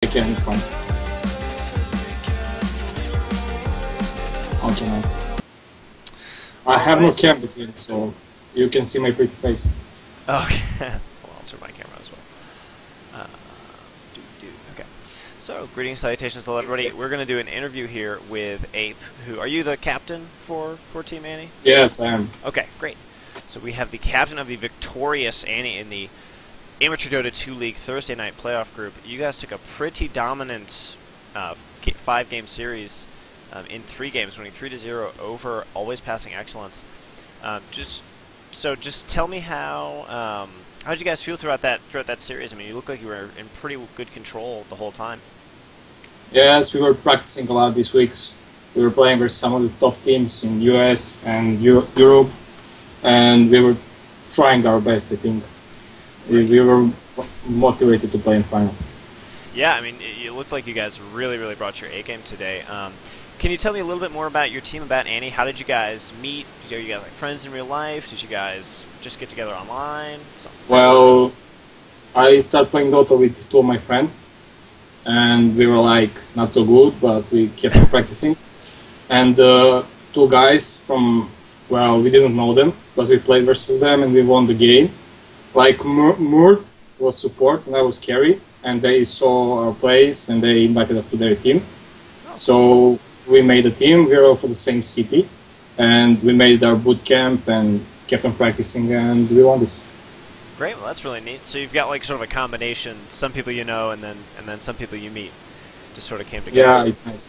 I can, it's fine. Okay, nice. I have no cam between, so you can see my pretty face. Okay. Well, I'll turn my camera as well. Okay. So, greetings, salutations, hello everybody. We're going to do an interview here with Ape, who... Are you the captain for Team Annie? Yes, I am. Okay, great. So we have the captain of the victorious Annie in the Amateur Dota 2 League Thursday night playoff group. You guys took a pretty dominant 5-game series in 3 games, winning 3-0 over Always Passing Excellence. Just tell me how did you guys feel throughout that series? I mean, you look like you were in pretty good control the whole time. Yes, we were practicing a lot these weeks. We were playing with some of the top teams in US and Europe, and we were trying our best, I think. We were motivated to play in final. Yeah, I mean, it looked like you guys really brought your A game today. Can you tell me a little bit more about your team, about Annie? How did you guys meet? Are you guys like friends in real life? Did you guys just get together online? Well, I started playing Dota with 2 of my friends, and we were like not so good, but we kept on practicing. And 2 guys from, well, we didn't know them, but we played versus them and we won the game. Like Murd was support and I was carry, and they saw our plays and they invited us to their team. So we made a team. We were all from the same city, and we made our boot camp and kept on practicing, and we won this. Great, well that's really neat. So you've got like sort of a combination, some people you know, and then some people you meet, just sort of came together. Yeah, it's nice.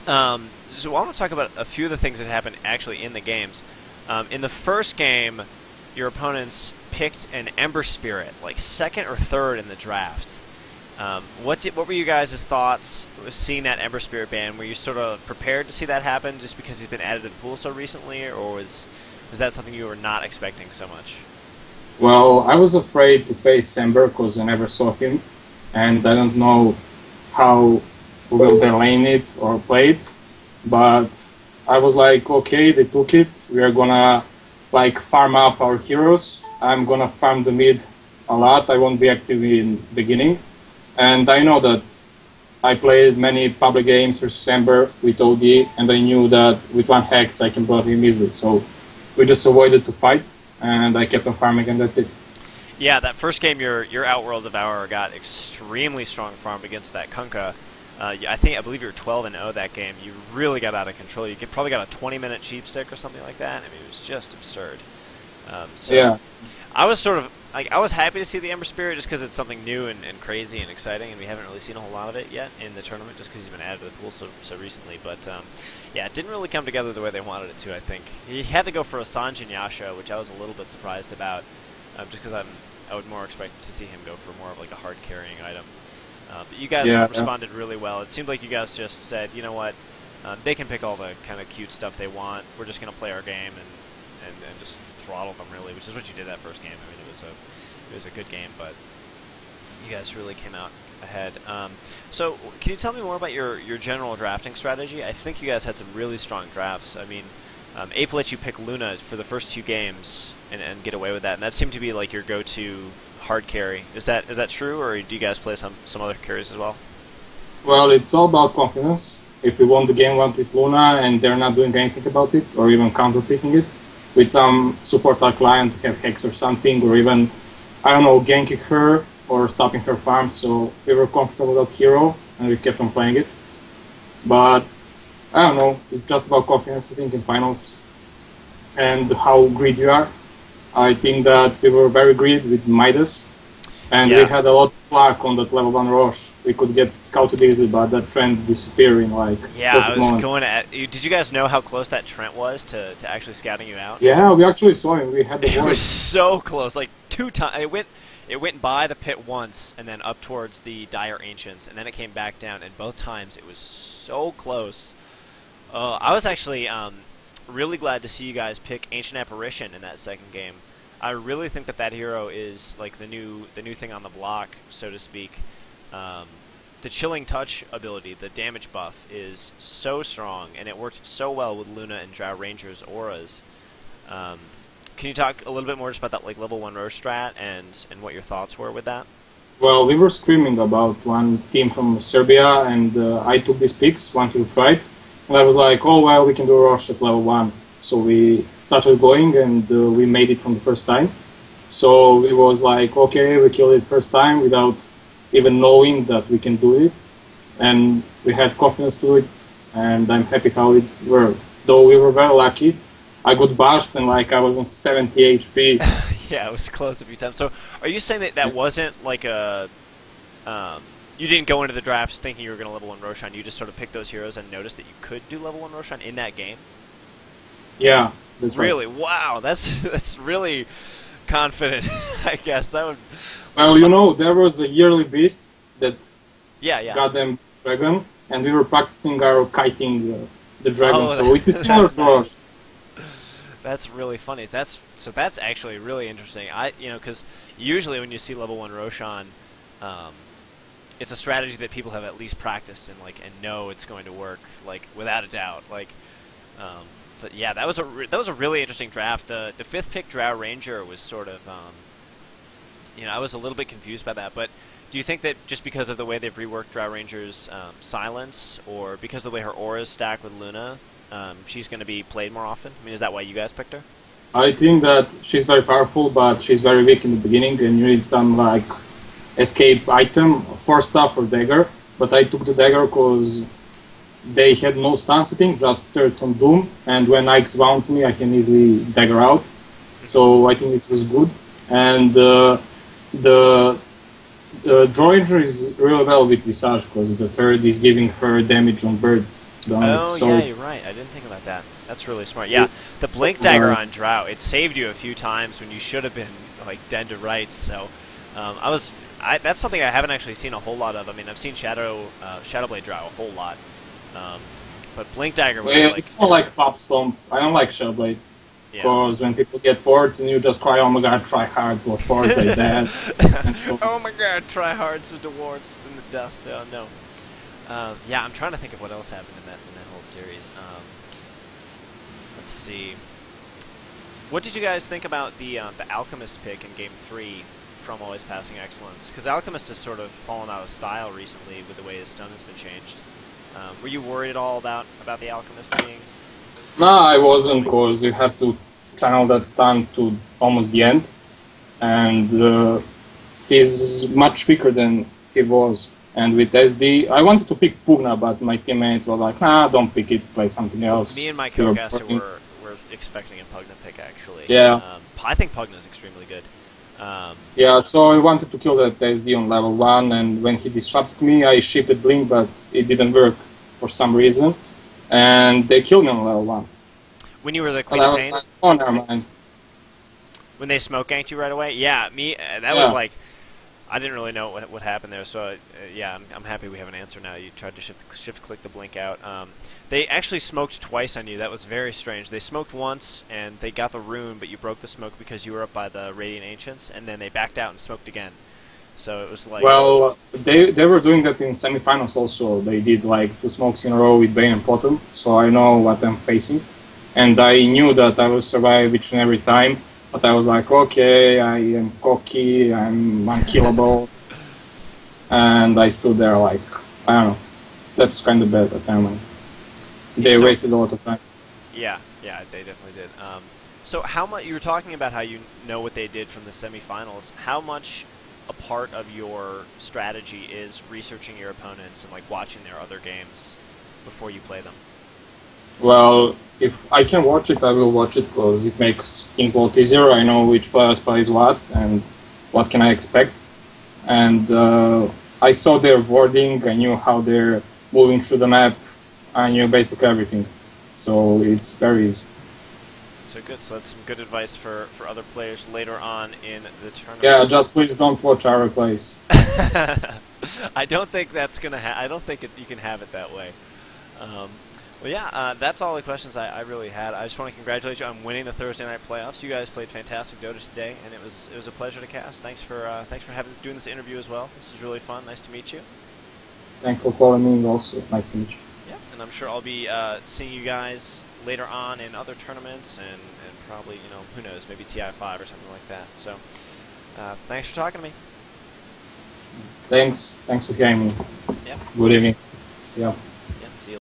So I want to talk about a few of the things that happened actually in the games. In the first game, your opponents picked an Ember Spirit, like 2nd or 3rd in the draft. What were you guys' thoughts seeing that Ember Spirit ban? Were you sort of prepared to see that happen just because he's been added to the pool so recently, or was that something you were not expecting so much? Well, I was afraid to face Ember because I never saw him, and I don't know how will they lane it or play it, but I was like, okay, they took it, we are gonna like farm up our heroes. I'm gonna farm the mid a lot. I won't be active in beginning, and I know that I played many public games versus Ember with OD, and I knew that with 1 hex I can blow him easily. So we just avoided to fight, and I kept on farming, and that's it. Yeah, that first game, your Outworld Devourer got extremely strong farm against that Kunkka. I believe you were 12-0 that game. You really got out of control. You probably got a 20-minute cheap stick or something like that. I mean, it was just absurd. So yeah. I was sort of I was happy to see the Ember Spirit just because it's something new and crazy and exciting, and we haven't really seen a whole lot of it yet in the tournament just because he's been added to the pool so recently. But yeah, it didn't really come together the way they wanted it to. I think he had to go for a Sanjin Yasha, which I was a little bit surprised about, just because I would more expect to see him go for more of like a hard carrying item. But you guys responded really well. It seemed like you guys just said, you know what, they can pick all the kind of cute stuff they want. We're just going to play our game and just throttle them, really, which is what you did that first game. I mean, it was a good game, but you guys really came out ahead. So can you tell me more about your general drafting strategy? I think you guys had some really strong drafts. I mean, Ape let you pick Luna for the first 2 games and get away with that, and that seemed to be like your go-to hard carry. Is that true, or do you guys play some other carries as well? Well, it's all about confidence. If we won the game one with Luna and they're not doing anything about it, or even counter-picking it, with some support like Lion to have Hex or something, or even, I don't know, ganking her or stopping her farm, so we were comfortable with that hero and we kept on playing it. But, I don't know, it's just about confidence, I think, in finals and how greedy you are. I think that we were very greedy with Midas, and we had a lot of flack on that level 1 Rosh. We could get scouted easily, but that trend disappearing like. Yeah, I was going to. Did you guys know how close that Trent was to actually scouting you out? Yeah, we actually saw him. We had the It was so close, like 2 times. It went by the pit once, and then up towards the Dire Ancients, and then it came back down, and both times it was so close. I was actually really glad to see you guys pick Ancient Apparition in that second game. I really think that hero is like the new thing on the block, so to speak. The Chilling Touch ability, the damage buff, is so strong, and it works so well with Luna and Drow Ranger's auras. Can you talk a little bit more just about that like level 1 Roche strat and what your thoughts were with that? Well, we were screaming about one team from Serbia, and I took these picks, wanted to try it, and I was like, oh well, we can do Rosh at level 1. So we started going, and we made it from the first time. So it was like, okay, we killed it first time without even knowing that we can do it, and we had confidence to it, and I'm happy how it worked. Though we were very lucky, I got bashed and like I was on 70 HP. Yeah, it was close a few times. So, are you saying that that wasn't like a you didn't go into the drafts thinking you were going to level 1 Roshan. You just sort of picked those heroes and noticed that you could do level 1 Roshan in that game? Yeah, that's really? right. Wow, that's really confident, I guess. That would... Well, you know, there was a yearly beast that Yeah. got them dragon, and we were practicing our kiting the dragon, Oh, so it is similar that's to us. nice. That's really funny. That's actually really interesting. Because usually when you see level 1 Roshan, it's a strategy that people have at least practiced and know it's going to work without a doubt. But yeah, that was a really interesting draft. The 5th pick Drow Ranger was sort of I was a little bit confused by that. But do you think that just because of the way they've reworked Drow Ranger's silence, or because of the way her aura is stacked with Luna, she's going to be played more often? I mean, is that why you guys picked her? I think that she's very powerful, but she's very weak in the beginning, and you need some like escape item, force staff or dagger. But I took the dagger because they had no stance, I think, just third from Doom, and when Ike's bound me, I can easily dagger out. So I think it was good. And the Droider is really well with Visage because the third is giving her damage on birds. Oh, so yeah, you're right. I didn't think about that. That's really smart. Yeah, the Blink Dagger on Drow, it saved you a few times when you should have been, dead to rights. So that's something I haven't actually seen a whole lot of. I mean, I've seen Shadowblade Drow a whole lot. But Blink Dagger was it's more like Pop Stomp. I don't like Shellblade. Because when people get forwards and you just cry, oh my god, try hard, go forwards like that. So, oh my god, try hards with the wards in the dust. Oh no. Yeah, I'm trying to think of what else happened in that whole series. Let's see. What did you guys think about the Alchemist pick in Game 3 from Always Passing Excellence? Because Alchemist has sort of fallen out of style recently with the way his stun has been changed. Were you worried at all about the Alchemist being... No, I wasn't, because you have to channel that stun to almost the end. And he's much weaker than he was. And with SD, I wanted to pick Pugna, but my teammates were like, nah, don't pick it, play something else. Me and my co-caster were expecting a Pugna pick, actually. Yeah. I think Pugna's extremely good. Yeah, so I wanted to kill that SD on level 1, and when he disrupted me, I shifted Blink, but it didn't work for some reason. And they killed me on level 1. When you were the Queen of Pain? Like, oh, never mind. When they smoke ganked you right away? Yeah, that was like... I didn't really know what happened there, so yeah, I'm happy we have an answer now. You tried to shift click the blink out. They actually smoked twice on you. That was very strange. They smoked once, and they got the rune, but you broke the smoke because you were up by the Radiant Ancients, and then they backed out and smoked again. So it was like... Well, they were doing that in semifinals also. They did like 2 smokes in a row with Bane and Potom, so I know what I'm facing. And I knew that I will survive each and every time. But I was like, okay, I am cocky, I'm unkillable. And I stood there like, I don't know. That was kind of bad at that time. They wasted a lot of time. Yeah, they definitely did. So how much, you were talking about how you know what they did from the semifinals. How much a part of your strategy is researching your opponents and watching their other games before you play them? Well, if I can watch it, I will watch it because it makes things a lot easier. I know which player plays what and what can I expect. And I saw their wording, I knew how they're moving through the map, I knew basically everything. So it's very easy. So good. So that's some good advice for other players later on in the tournament. Yeah, just please don't watch our plays. I don't think that's gonna. I don't think you can have it that way. Well, yeah, that's all the questions I really had. I just want to congratulate you on winning the Thursday night playoffs. You guys played fantastic Dota today, and it was a pleasure to cast. Thanks for doing this interview as well. This was really fun. Nice to meet you. Thanks for calling me. Also, nice to meet you. Yeah, and I'm sure I'll be seeing you guys later on in other tournaments, and probably, who knows, maybe TI5 or something like that. So, thanks for talking to me. Thanks for hearing me. Yep. Good evening. See ya.